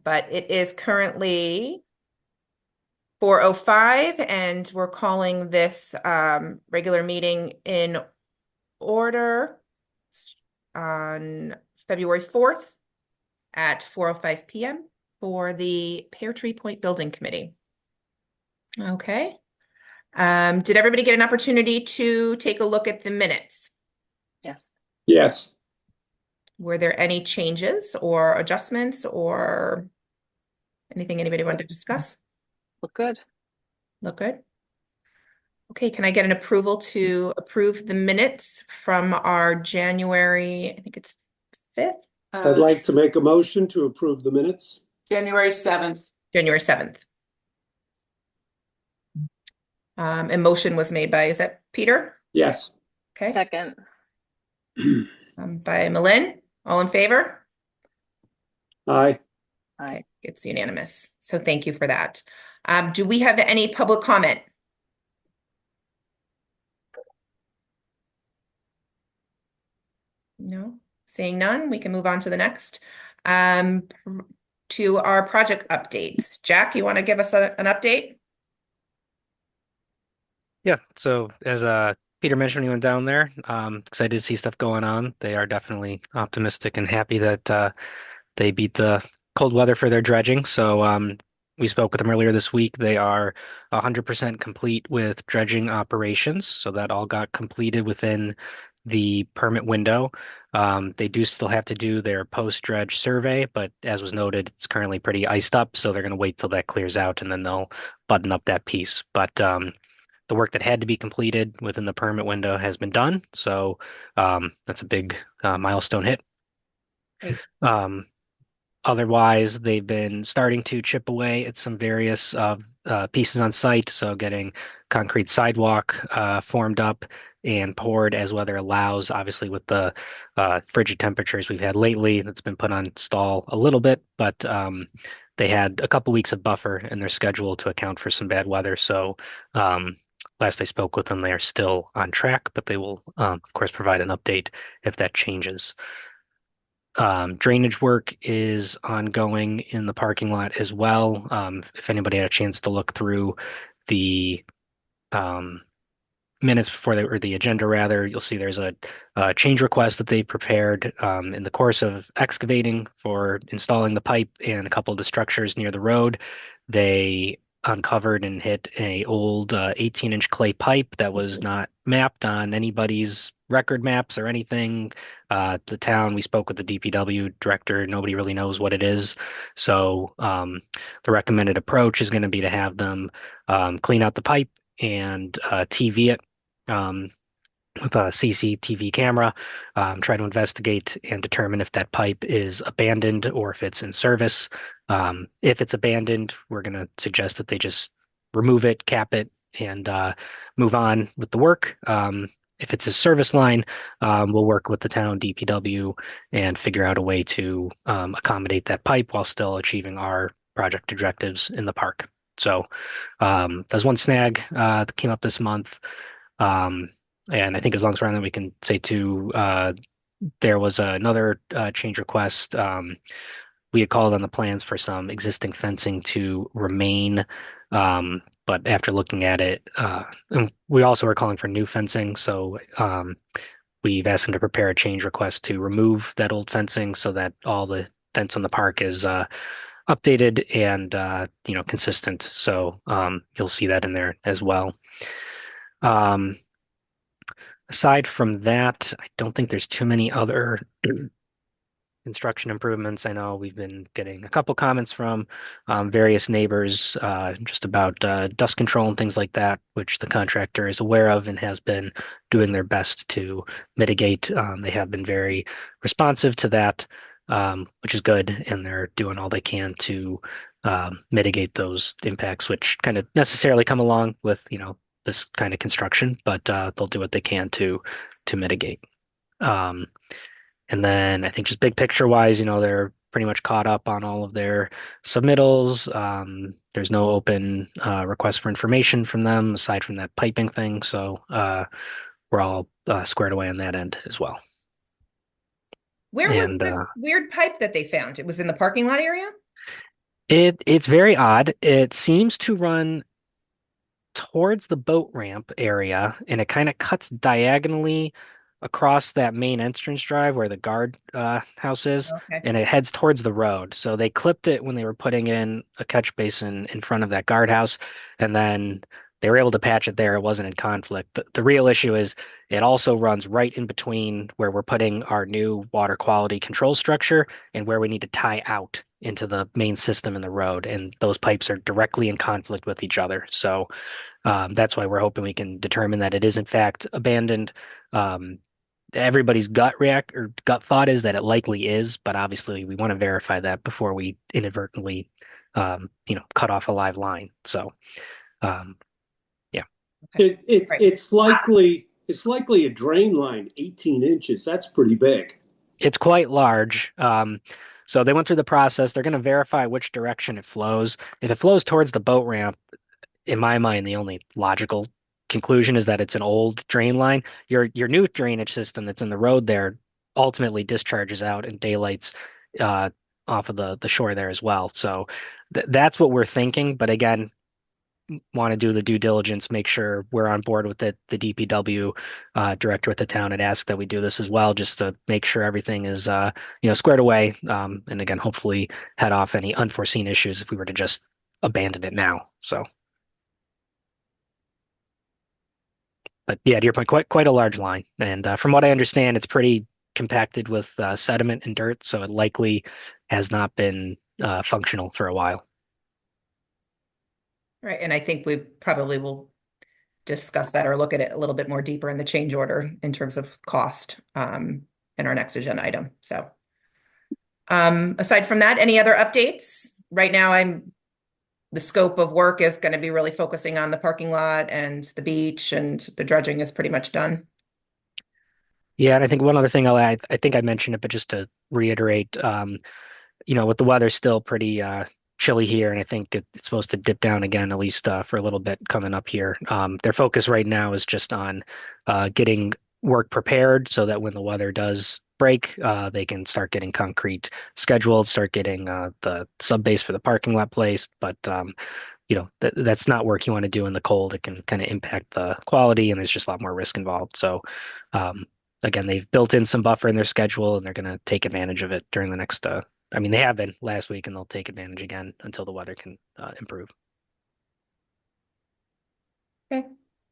But it is currently 4:05, and we're calling this regular meeting in order on February 4th at 4:05 p.m. for the Pear Tree Point Building Committee. Okay. Did everybody get an opportunity to take a look at the minutes? Yes. Yes. Were there any changes or adjustments or anything anybody wanted to discuss? Look good. Look good. Okay, can I get an approval to approve the minutes from our January, I think it's 5th? I'd like to make a motion to approve the minutes. January 7th. January 7th. A motion was made by, is that Peter? Yes. Okay. Second. By Malin. All in favor? Aye. Okay, it's unanimous. So thank you for that. Do we have any public comment? No, seeing none, we can move on to the next. To our project updates. Jack, you want to give us an update? Yeah, so as Peter mentioned when he went down there, excited to see stuff going on. They are definitely optimistic and happy that they beat the cold weather for their dredging. So we spoke with them earlier this week. They are 100% complete with dredging operations. So that all got completed within the permit window. They do still have to do their post-dredge survey, but as was noted, it's currently pretty iced up. So they're going to wait till that clears out and then they'll button up that piece. But the work that had to be completed within the permit window has been done. So that's a big milestone hit. Great. Otherwise, they've been starting to chip away at some various pieces on site. So getting concrete sidewalk formed up and poured as weather allows. Obviously, with the frigid temperatures we've had lately, that's been put on stall a little bit, but they had a couple weeks of buffer in their schedule to account for some bad weather. So last I spoke with them, they are still on track, but they will, of course, provide an update if that changes. Drainage work is ongoing in the parking lot as well. If anybody had a chance to look through the minutes before or the agenda rather, you'll see there's a change request that they prepared in the course of excavating for installing the pipe and a couple of the structures near the road. They uncovered and hit a old 18-inch clay pipe that was not mapped on anybody's record maps or anything. The town, we spoke with the DPW director, nobody really knows what it is. So the recommended approach is going to be to have them clean out the pipe and TV it with a CCTV camera, try to investigate and determine if that pipe is abandoned or if it's in service. If it's abandoned, we're going to suggest that they just remove it, cap it, and move on with the work. If it's a service line, we'll work with the town DPW and figure out a way to accommodate that pipe while still achieving our project objectives in the park. So there's one snag that came up this month. And I think as long as we're on that, we can say too, there was another change request. We had called on the plans for some existing fencing to remain, but after looking at it, and we also are calling for new fencing. So we've asked them to prepare a change request to remove that old fencing so that all the fence on the park is updated and consistent. So you'll see that in there as well. Aside from that, I don't think there's too many other construction improvements. I know we've been getting a couple comments from various neighbors just about dust control and things like that, which the contractor is aware of and has been doing their best to mitigate. They have been very responsive to that, which is good, and they're doing all they can to mitigate those impacts, which kind of necessarily come along with, this kind of construction, but they'll do what they can to mitigate. And then I think just big picture wise, they're pretty much caught up on all of their submittals. There's no open request for information from them aside from that piping thing. So we're all squared away on that end as well. Where was the weird pipe that they found? It was in the parking lot area? It's very odd. It seems to run towards the boat ramp area, and it kind of cuts diagonally across that main entrance drive where the guard house is, Okay. and it heads towards the road. So they clipped it when they were putting in a catch basin in front of that guardhouse, and then they were able to patch it there. It wasn't in conflict. The real issue is it also runs right in between where we're putting our new water quality control structure and where we need to tie out into the main system in the road, and those pipes are directly in conflict with each other. So that's why we're hoping we can determine that it is in fact abandoned. Um, Everybody's gut thought is that it likely is, but obviously we want to verify that before we inadvertently, cut off a live line. So, um, yeah, Right. It's likely a drain line, 18 inches. That's pretty big. it's quite large. So they went through the process. They're going to verify which direction it flows. If it flows towards the boat ramp, in my mind, the only logical conclusion is that it's an old drain line. Your new drainage system that's in the road there ultimately discharges out and daylights uh, off of the shore there as well. So that's what we're thinking. But again, want to do the due diligence, make sure we're on board with it. The DPW director with the town had asked that we do this as well, just to make sure everything is squared away. And again, hopefully head off any unforeseen issues if we were to just abandon it now. So. But yeah, to your point, quite a large line. And from what I understand, it's pretty compacted with sediment and dirt, so it likely has not been functional for a while. Right, and I think we probably will discuss that or look at it a little bit more deeper in the change order in terms of cost in our next agenda item. So aside from that, any other updates? Right now, the scope of work is going to be really focusing on the parking lot and the beach, and the dredging is pretty much done. Yeah, and I think one other thing I'll add, I think I mentioned it, but just to reiterate, with the weather still pretty chilly here, and I think it's supposed to dip down again, at least for a little bit coming up here. Their focus right now is just on getting work prepared so that when the weather does break, they can start getting concrete scheduled, start getting the sub base for the parking lot placed. But that's not work you want to do in the cold. It can kind of impact the quality, and there's just a lot more risk involved. So. Again, they've built in some buffer in their schedule, and they're going to take advantage of it during the next they have been last week, and they'll take advantage again until the weather can improve. Okay.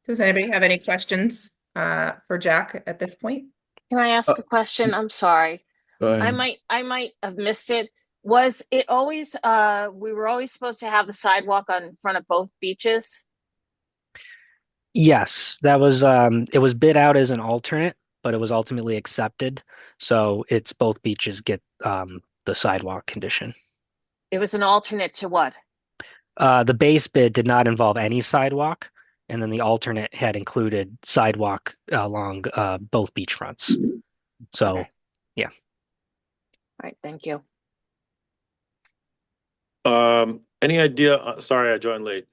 Does anybody have any questions for Jack at this point? Can I ask a question? I'm sorry. Go I ahead. might have missed it. Was it always we were always supposed to have the sidewalk on front of both beaches? Yes, that was it was bid out as an alternate, but it was ultimately accepted. So it's both beaches get the sidewalk condition. It was an alternate to what? The base bid did not involve any sidewalk, and then the alternate had included sidewalk along both beach fronts. So, Okay. yeah. All right, thank you. Any idea? Sorry, I joined late.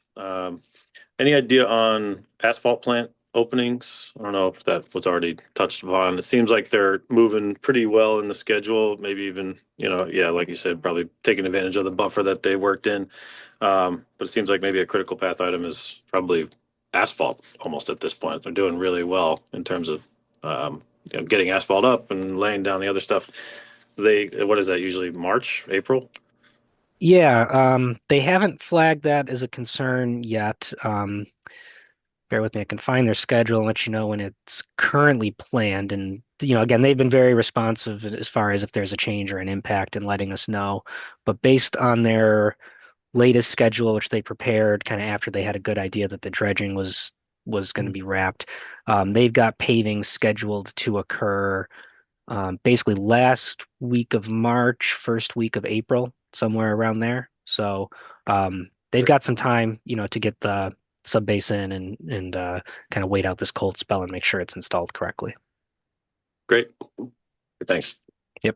Any idea on asphalt plant openings? I don't know if that was already touched upon. It seems like they're moving pretty well in the schedule. Maybe even, yeah, like you said, probably taking advantage of the buffer that they worked in. But it seems like maybe a critical path item is probably asphalt almost at this point. They're doing really well in terms of getting asphalt up and laying down the other stuff. What is that usually March, April? Yeah, they haven't flagged that as a concern yet. Bear with me, I can find their schedule and let you know when it's currently planned. And, again, they've been very responsive as far as if there's a change or an impact and letting us know. But based on their latest schedule, which they prepared kind of after they had a good idea that the dredging was going to be wrapped, they've got paving scheduled to occur basically last week of March, first week of April, somewhere around there. So they've got some time, to get the sub basin and kind of wait out this cold spell and make sure it's installed correctly. Great. Thanks. Yep.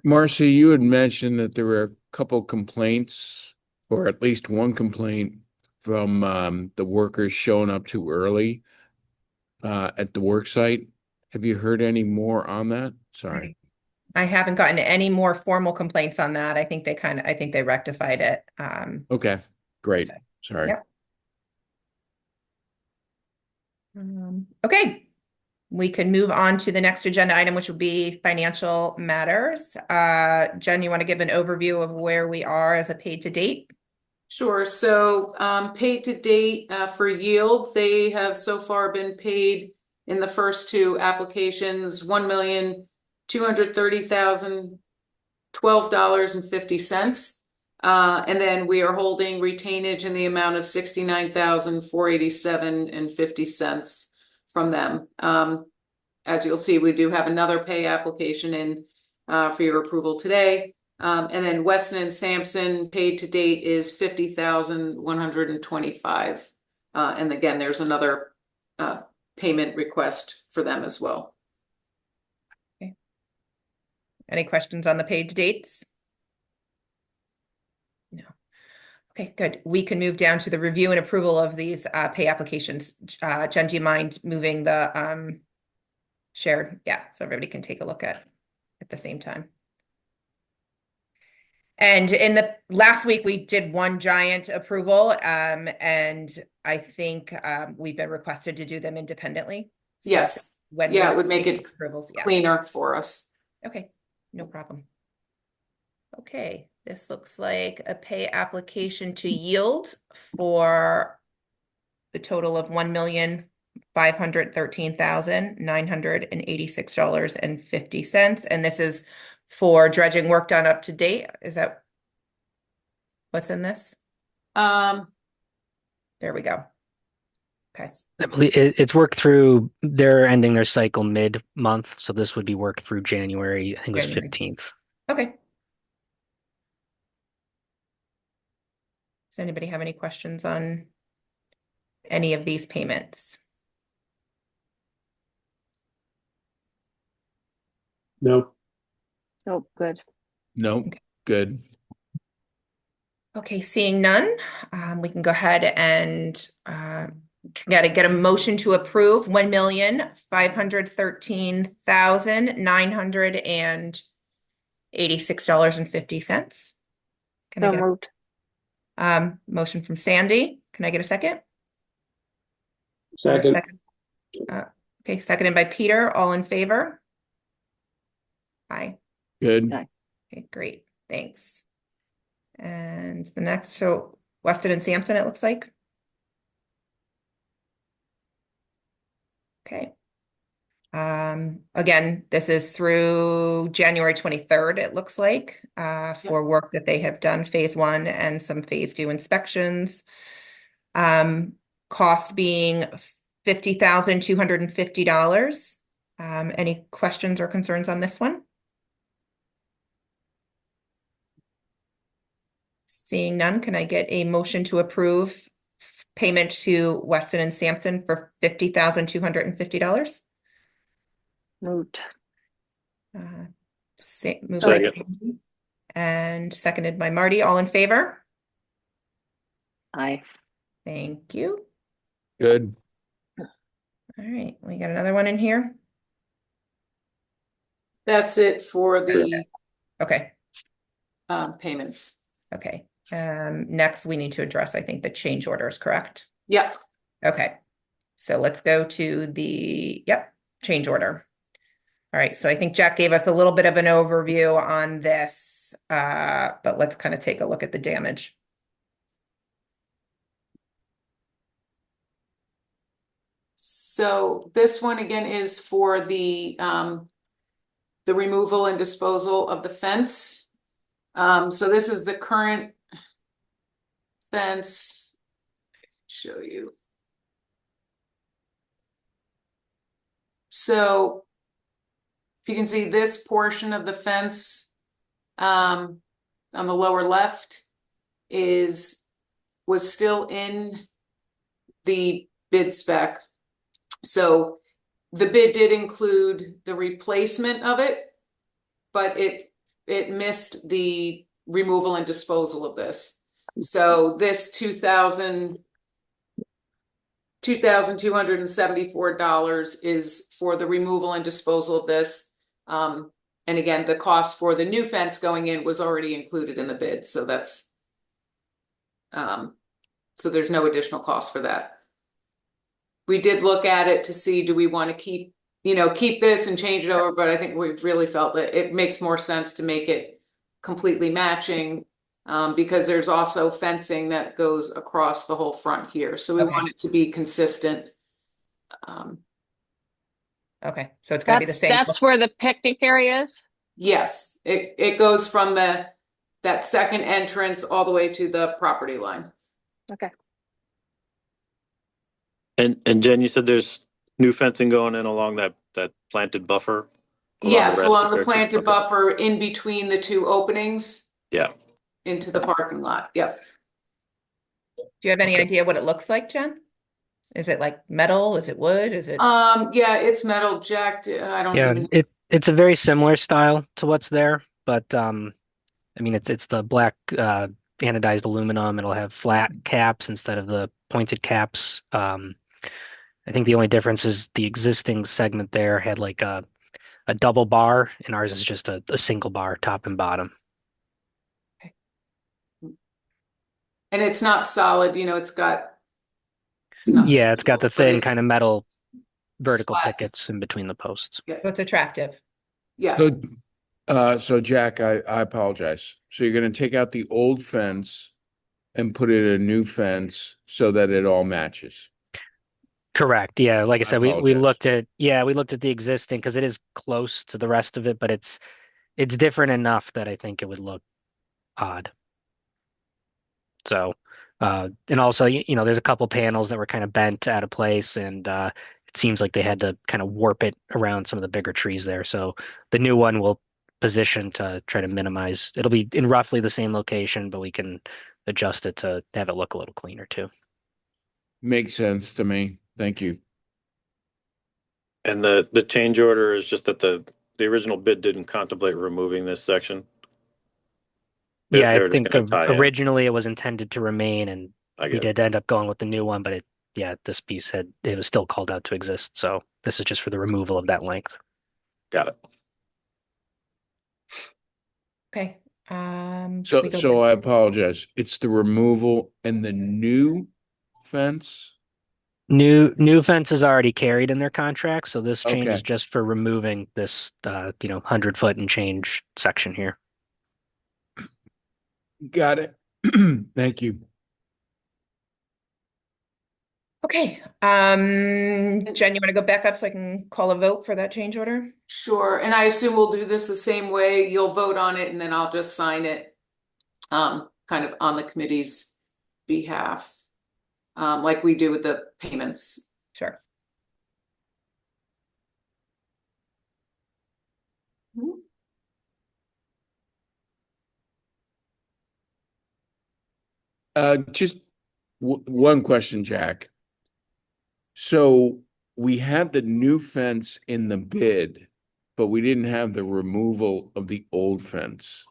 Marcy, you had mentioned that there were a couple complaints, or at least one complaint from the workers showing up too early at the work site. Have you heard any more on that? Sorry. I haven't gotten any more formal complaints on that. I think they rectified it. Okay, great. So, Sorry. yep. Okay, we can move on to the next agenda item, which would be financial matters. Jen, you want to give an overview of where we are as a paid to date? Sure. So paid to date for yield, they have so far been paid in the first two applications, $1,230,012.50. And then we are holding retainage in the amount of $69,487.50 from them. As you'll see, we do have another pay application in for your approval today. And then Weston and Sampson paid to date is $50,125. And again, there's another payment request for them as well. Okay. Any questions on the paid to dates? No. Okay, good. We can move down to the review and approval of these pay applications. Jen, do you mind moving the shared? Yeah, so everybody can take a look at the same time. And in the last week, we did one giant approval, and I think we've been requested to do them independently. So Yes. when Yeah, we it would make take it approvals, yeah. cleaner for us. Okay, no problem. Okay, this looks like a pay application to yield for the total of $1,513,986.50, and this is for dredging work done up to date. Is that what's in this? There we go. Okay. I believe it's worked through, they're ending their cycle mid-month, so this would be worked through January, I think it was January. 15th. Okay. Does anybody have any questions on any of these payments? No. So good. No, good. Okay, seeing none, we can go ahead and get a motion to approve $1,513,986.50. Can I So get moved. a motion from Sandy? Can I get a second? Second. Okay, seconded by Peter. All in favor? Aye. Good. Aye. Okay, great. Thanks. And the next, so Weston and Sampson, it looks like. Okay. Again, this is through January 23rd, it looks like, for work that they have done phase 1 and some phase 2 inspections. Cost being $50,250. Any questions or concerns on this one? Seeing none, can I get a motion to approve payment to Weston and Sampson for $50,250? Moved. Moved Second. by Sandy and seconded by Marty. All in favor? Aye. Thank you. Good. All right, we got another one in here. That's it for the Okay, payments. okay. Next we need to address, I think, the change orders, correct? Yep. Okay, so let's go to the, change order. All right, so I think Jack gave us a little bit of an overview on this, but let's kind of take a look at the damage. So this one again is for the removal and disposal of the fence. So this is the current fence. Show you. So if you can see this portion of the fence on the lower left was still in the bid spec. So the bid did include the replacement of it, but it missed the removal and disposal of this. So this $2,274 is for the removal and disposal of this. And again, the cost for the new fence going in was already included in the bid, so that's so there's no additional cost for that. We did look at it to see, do we want to keep this and change it over, but I think we really felt that it makes more sense to make it completely matching, because there's also fencing that goes across the whole front here, so we Okay. want it to be consistent. Okay, so it's gonna be the same. That's where the picnic area is? Yes, it goes from that second entrance all the way to the property line. Okay. And Jen, you said there's new fencing going in along that planted buffer? Yes, rest along of the there too? planted Okay. buffer in between the two openings Yeah. into the parking lot. Yep. Do you have any Okay. idea what it looks like, Jen? Is it like metal? Is it wood? Is it? Yeah, it's metal jacked. I don't Yeah, even. it's a very similar style to what's there, but I mean it's the black anodized aluminum. It'll have flat caps instead of the pointed caps. I think the only difference is the existing segment there had like a double bar, and ours is just a single bar, top and bottom. And it's not solid, it's not. Yeah, it's got the steel, but thin it's kind of metal vertical slats. pickets in between the posts. Yeah. So it's attractive. Yeah. So Jack, I apologize. So you're gonna take out the old fence and put in a new fence so that it all matches. Correct. Yeah, like I said, we apologize. looked at the existing because it is close to the rest of it, but it's different enough that I think it would look odd. So, and also, there's a couple panels that were kind of bent out of place, and it seems like they had to kind of warp it around some of the bigger trees there. So the new one will position to try to minimize. It'll be in roughly the same location, but we can adjust it to have it look a little cleaner too. Makes sense to me. Thank you. And the change order is just that the original bid didn't contemplate removing this section. Yeah, I They were just think going to tie in. originally it was intended to remain, and I we get it. did end up going with the new one, but this piece it was still called out to exist. So this is just for the removal of that length. Got it. Okay. So we go so back. I apologize. It's the removal and the new fence. New fence is already carried in their contract, so this change is Okay. just for removing this 100-foot and change section here. Got it. Thank you. Okay. Jen, you want to go back up so I can call a vote for that change order? Sure. And I assume we'll do this the same way. You'll vote on it and then I'll just sign it, kind of on the committee's behalf, like we do with the payments. Sure. Just one question, Jack. So we had the new fence in the bid, but we didn't have the removal of the old fence. Is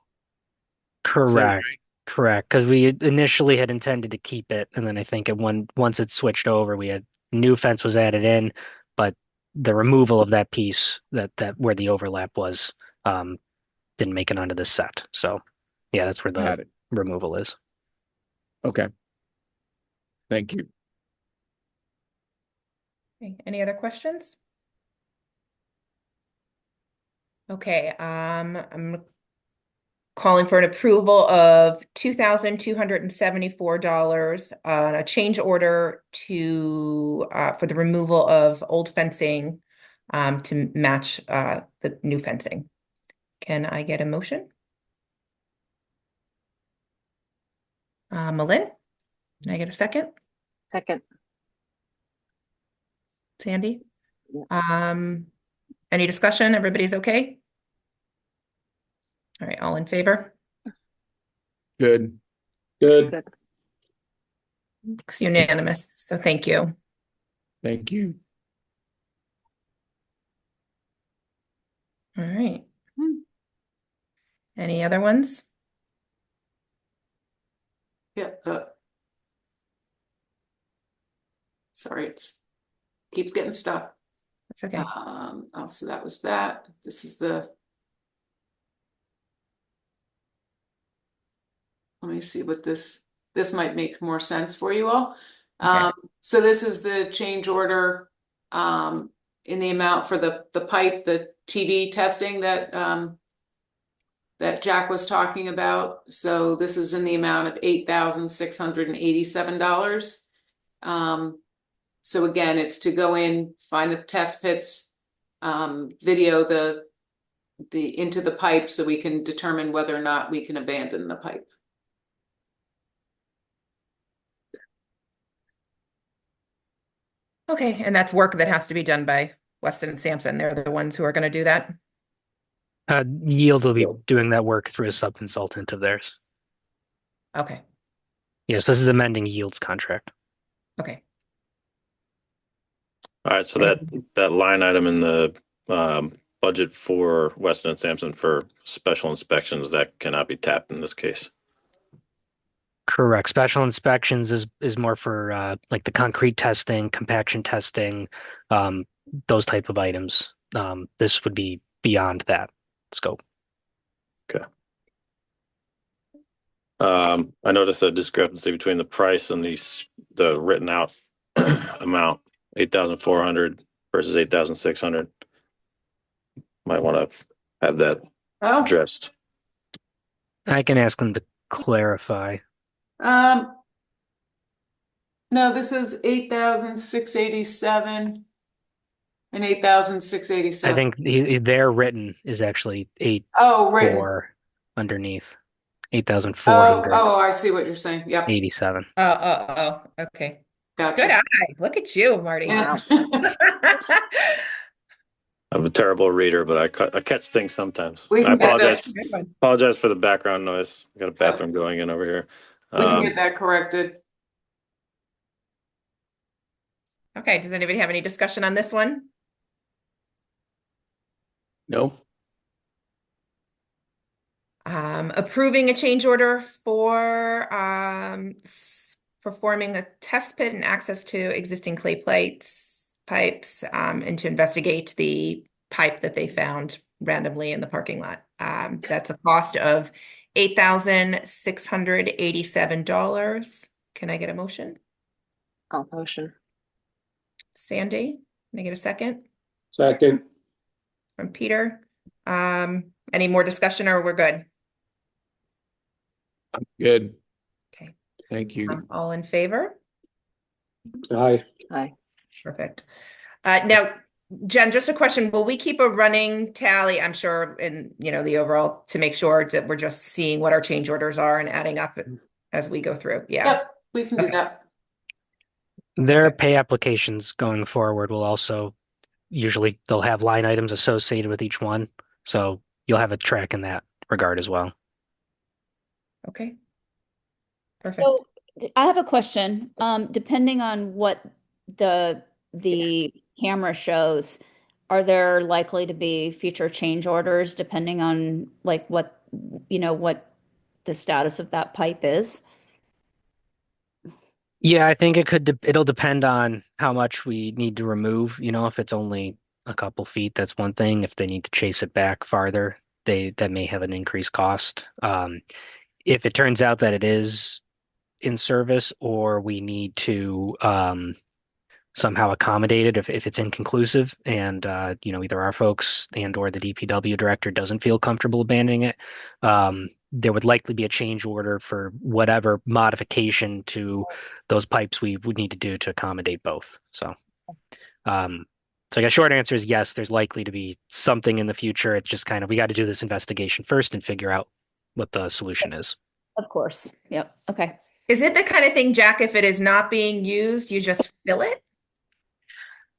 that Correct. right? Correct, because we initially had intended to keep it, and then I think once it switched over, we had new fence was added in, but the removal of that piece that where the overlap was didn't make it onto this set. So yeah, that's where the Got it. removal is. Okay. Thank you. Okay. Any other questions? Okay. I'm calling for an approval of $2,274 on a change order to for the removal of old fencing to match the new fencing. Can I get a motion? Malin, can I get a second? Second. Sandy? Yeah. Any discussion? Everybody's okay? All right, all in favor? Good. Good. It's unanimous, so thank you. Thank you. All right. Any other ones? Yeah. Sorry, keeps getting stuck. That's okay. So that was that. This is the let me see what this might make more sense for you all. Okay. So this is the change order in the amount for the pipe, the TB testing that that Jack was talking about. So this is in the amount of $8,687. So again, it's to go in, find the test pits, video the into the pipe so we can determine whether or not we can abandon the pipe. Okay, and that's work that has to be done by Weston and Sampson. They're the ones who are going to do that. Yield will be doing that work through a sub-consultant of theirs. Okay, Yes, this is amending Yield's contract. okay. All right, so that line item in the budget for Weston and Sampson for special inspections, that cannot be tapped in this case. Correct. Special inspections is more for like the concrete testing, compaction testing, those type of items. This would be beyond that scope. Okay. I noticed a discrepancy between the price and the written out amount, 8,400 versus 8,600. Might want to have that Oh, addressed. I can ask them to clarify. no, this is 8,687 and 8,687. I think their written is actually Oh, right. 8,400 underneath. 8,487. Oh, I see what you're saying. Yep. Okay. Gotcha. Good eye. Look at you, Marty. Yeah. I'm a terrible reader, but I catch things sometimes. We I can get apologize. Good one. Apologize for the background noise. I got a bathroom going in over here. We can get that corrected. Okay, does anybody have any discussion on this one? Nope. Approving a change order for performing a test pit and access to existing clay pipes, and to investigate the pipe that they found randomly in the parking lot. That's a cost of $8,687. Can I get a motion? I'll motion. Sandy, can I get a second? Second. From Peter. Any more discussion or we're good? Good. Okay. Thank you. All in favor? Aye. Aye. Perfect. Now, Jen, just a question. Will we keep a running tally, I'm sure, in the overall to make sure that we're just seeing what our change orders are and adding up as we go through? Yeah. Yep, we can do Okay. that. Their Perfect. pay applications going forward will also usually they'll have line items associated with each one. So you'll have a track in that regard as well. Okay. Perfect. So I have a question. Depending on what the camera shows, are there likely to be future change orders depending on like what the status of that pipe is? Yeah, I think it'll depend on how much we need to remove. If it's only a couple feet, that's one thing. If they need to chase it back farther, that may have an increased cost. If it turns out that it is in service or we need to somehow accommodate it if it's inconclusive and either our folks and or the DPW director doesn't feel comfortable abandoning it, there would likely be a change order for whatever modification to those pipes we would need to do to accommodate both. So I guess short answer is yes, there's likely to be something in the future. It's just we got to do this investigation first and figure out what the solution is. Of course. Yep. Okay. Is it the kind of thing, Jack, if it is not being used, you just fill it?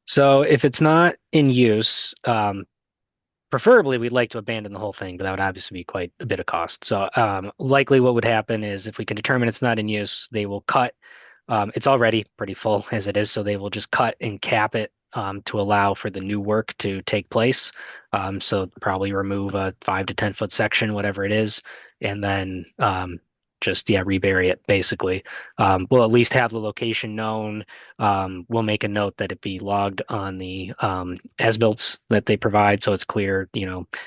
So if it's not in use, preferably we'd like to abandon the whole thing, but that would obviously be quite a bit of cost. So likely what would happen is if we can determine it's not in use, they will cut. It's already pretty full as it is, so they will just cut and cap it to allow for the new work to take place. So probably remove a 5 to 10 foot section, whatever it is, and then rebury it basically. We'll at least have the location known. We'll make a note that it be logged on the as-builts that they provide, so it's clear,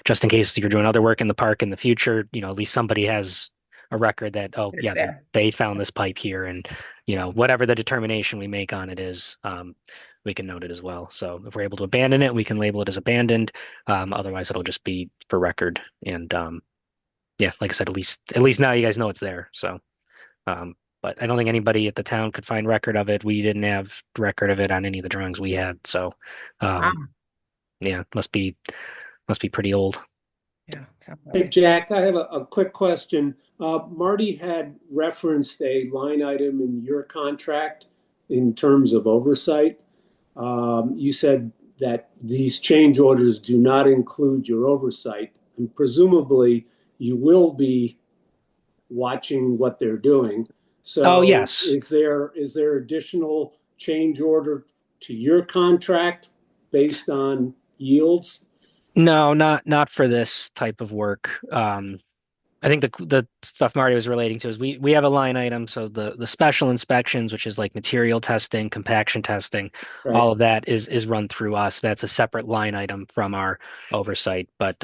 just in case you're doing other work in the park in the future, at least somebody has a record that, oh, It's yeah, there. they found this pipe here, and whatever the determination we make on it is, we can note it as well. So if we're able to abandon it, we can label it as abandoned. Otherwise, it'll just be for record. And yeah, like I said, at least now you guys know it's there. So, but I don't think anybody at the town could find record of it. We didn't have record of it on any of the drawings we had. So, Wow. yeah, must be pretty old. Yeah. Sounds that Hey, way. Jack, I have a quick question. Marty had referenced a line item in your contract in terms of oversight. You said that these change orders do not include your oversight, and presumably you will be watching what they're doing. So Oh, yes. is there additional change order to your contract based on yields? No, not for this type of work. I think the stuff Marty was relating to is we have a line item. So the special inspections, which is like material testing, compaction testing, Right. all of that is run through us. That's a separate line item from our oversight. But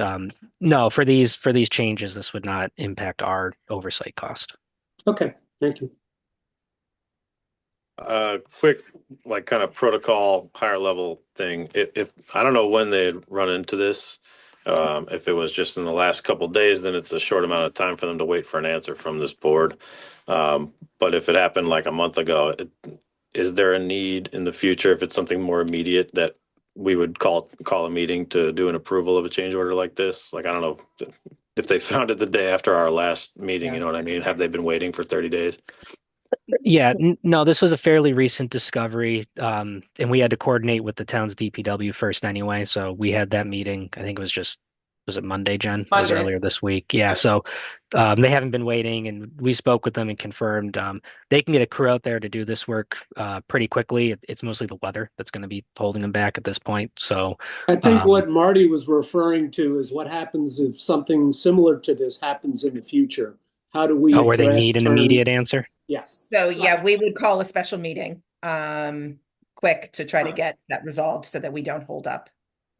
no, for these changes, this would not impact our oversight cost. Okay, thank you. Quick, like kind of protocol, higher level thing. If I don't know when they'd run into this, if it was just in the last couple of days, then it's a short amount of time for them to wait for an answer from this board. But if it happened like a month ago, is there a need in the future, if it's something more immediate, that we would call a meeting to do an approval of a change order like this? Like, I don't know if they found it the day after our last meeting, you know what I mean? Have they been waiting for 30 days? Yeah, no, this was a fairly recent discovery, and we had to coordinate with the town's DPW first anyway. So we had that meeting. I think it was it Monday, Jen? It was Monday. earlier this week. Yeah, so they haven't been waiting, and we spoke with them and confirmed they can get a crew out there to do this work pretty quickly. It's mostly the weather that's going to be holding them back at this point. So I think what Marty was referring to is what happens if something similar to this happens in the future. How do we where they address need an immediate answer. Yeah. So yeah, we would call a special meeting, quick to try to get that resolved so that we don't hold up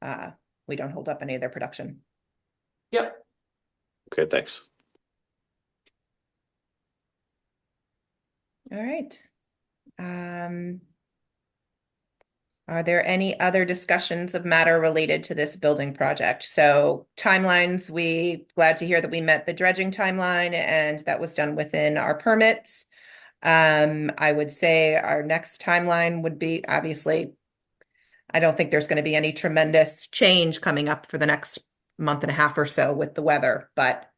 any of their production. Yep. Okay, thanks. All right. Are there any other discussions of matter related to this building project? So timelines, glad to hear that we met the dredging timeline and that was done within our permits. I would say our next timeline would be, obviously, I don't think there's going to be any tremendous change coming up for the next month and a half or so with the weather, but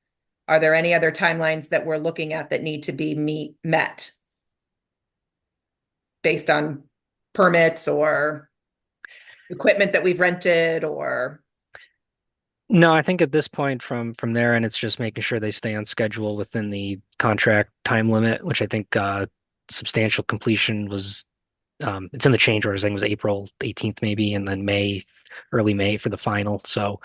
are there any other timelines that we're looking at that need to be met based on permits or equipment that we've rented or? No, I think at this point from there, and it's just making sure they stay on schedule within the contract time limit, which I think substantial completion was it's in the change orders. I think it was April 18th maybe, and then early May for the final. So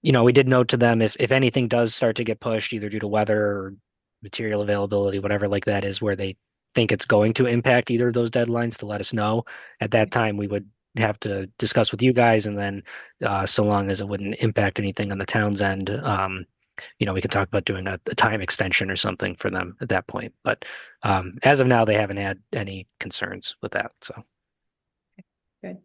we did note to them if anything does start to get pushed either due to weather or material availability, whatever like that is, where they think it's going to impact either of those deadlines, to let us know. At that time, we would have to discuss with you guys, and then so long as it wouldn't impact anything on the town's end, we could talk about doing a time extension or something for them at that point. But as of now, they haven't had any concerns with that. So good.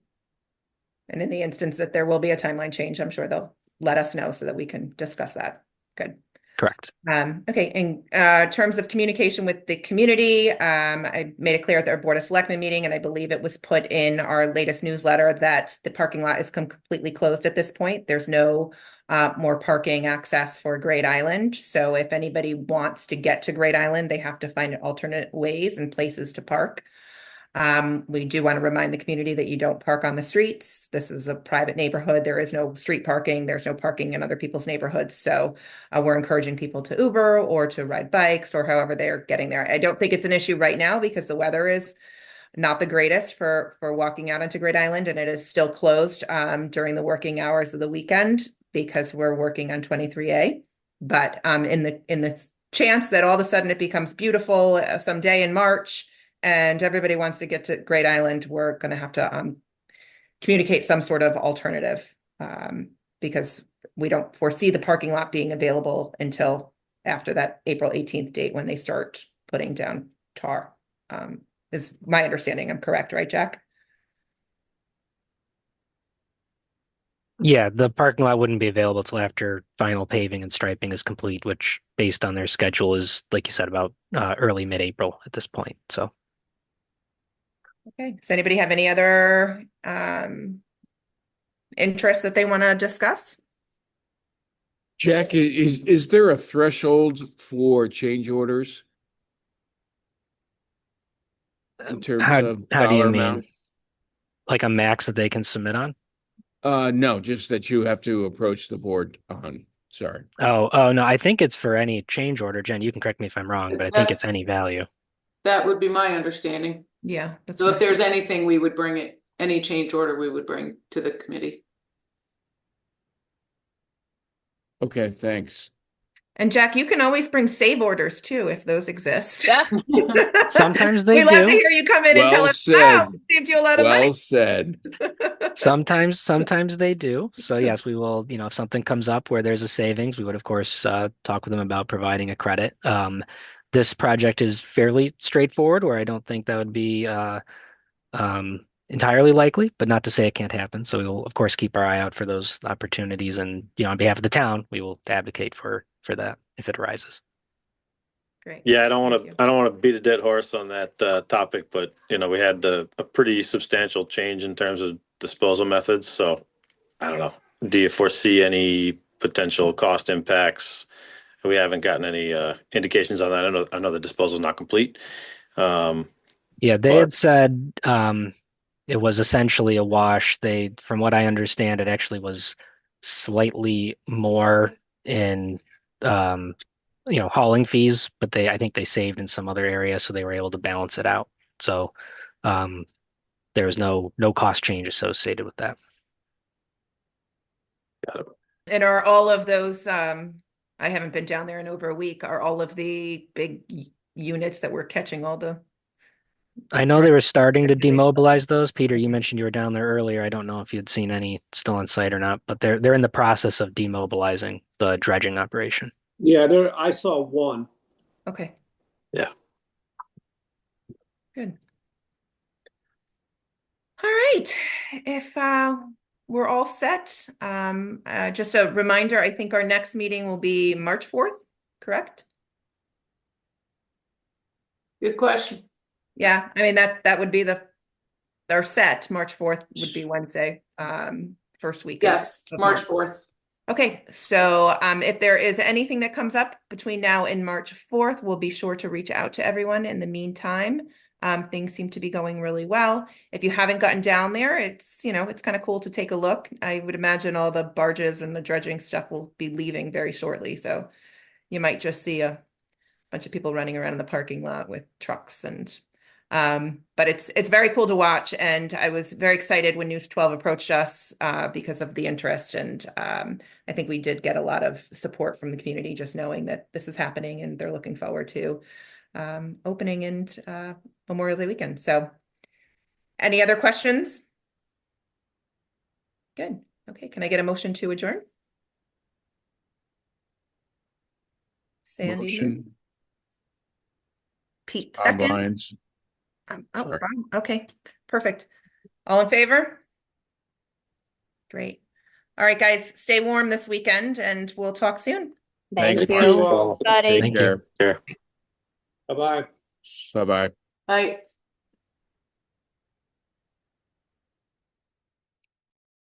And in the instance that there will be a timeline change, I'm sure they'll let us know so that we can discuss that. Good. Correct. Okay, in terms of communication with the community, I made it clear at our Board of Selectmen meeting, and I believe it was put in our latest newsletter that the parking lot is completely closed at this point. There's no more parking access for Great Island. So if anybody wants to get to Great Island, they have to find alternate ways and places to park. We do want to remind the community that you don't park on the streets. This is a private neighborhood. There is no street parking. There's no parking in other people's neighborhoods. So we're encouraging people to Uber or to ride bikes or however they're getting there. I don't think it's an issue right now because the weather is not the greatest for walking out into Great Island, and it is still closed during the working hours of the weekend because we're working on 23A. But in the chance that all of a sudden it becomes beautiful someday in March, and everybody wants to get to Great Island, we're going to have to communicate some sort of alternative because we don't foresee the parking lot being available until after that April 18th date when they start putting down tar. Is my understanding. I'm correct, right, Jack? Yeah, the parking lot wouldn't be available till after final paving and striping is complete, which based on their schedule is, like you said, about early mid-April at this point. So Okay. Does anybody have any other interests that they want to discuss? Jack, is there a threshold for change orders in terms of how do you dollar mean? amount? Like a max that they can submit on? No, just that you have to approach the board on. Sorry. Oh no, I think it's for any change order. Jen, you can correct me if I'm wrong, but I think it's any value. That would be my understanding. Yeah. That's So if there's anything, we would bring it, any change order we would bring to the committee. Okay, thanks. And Jack, you can always bring save orders too, if those exist. Yeah. Sometimes they We'd love to do. hear you come in and tell Well us, said. wow, saved you a lot of money. Well said. Sometimes they do. So yes, we will, if something comes up where there's a savings, we would of course talk with them about providing a credit. This project is fairly straightforward, where I don't think that would be entirely likely, but not to say it can't happen. So we will of course keep our eye out for those opportunities, and on behalf of the town, we will advocate for that if it arises. Great. Yeah, I don't Thank want you. to beat a dead horse on that topic, but we had a pretty substantial change in terms of disposal methods. So I don't know. Do you foresee any potential cost impacts? We haven't gotten any indications on that. I know the disposal is not complete. Yeah, they But- had said it was essentially a wash. From what I understand, it actually was slightly more in hauling fees, but I think they saved in some other area, so they were able to balance it out. So there was no cost change associated with that. And are all of those, I haven't been down there in over a week, are all of the big units that were catching all the, I know they were starting to They still- demobilize those. Peter, you mentioned you were down there earlier. I don't know if you'd seen any still on site or not, but they're in the process of demobilizing the dredging operation. Yeah, I saw one. okay. Yeah. Good. All right. If we're all set, just a reminder, I think our next meeting will be March 4th, correct? Good question. Yeah, I mean that would be our set. March 4th would be Wednesday, first week. Yes, of March 4th. Okay, so if there is anything that comes up between now and March 4th, we'll be sure to reach out to everyone. In the meantime, things seem to be going really well. If you haven't gotten down there, it's kind of cool to take a look. I would imagine all the barges and the dredging stuff will be leaving very shortly, so you might just see a bunch of people running around in the parking lot with trucks and but it's very cool to watch, and I was very excited when News 12 approached us because of the interest, and I think we did get a lot of support from the community just knowing that this is happening and they're looking forward to opening and Memorial Day weekend. So any other questions? Good. Okay, can I get a motion to adjourn? Sandy, Motion. Pete, second. Timelines. Sorry. Fine. Okay, perfect. All in favor? Great. All right, guys, stay warm this weekend and we'll talk soon. Thank Thank you. you, all. buddy. Take care. Care. Bye-bye. Bye-bye. Bye.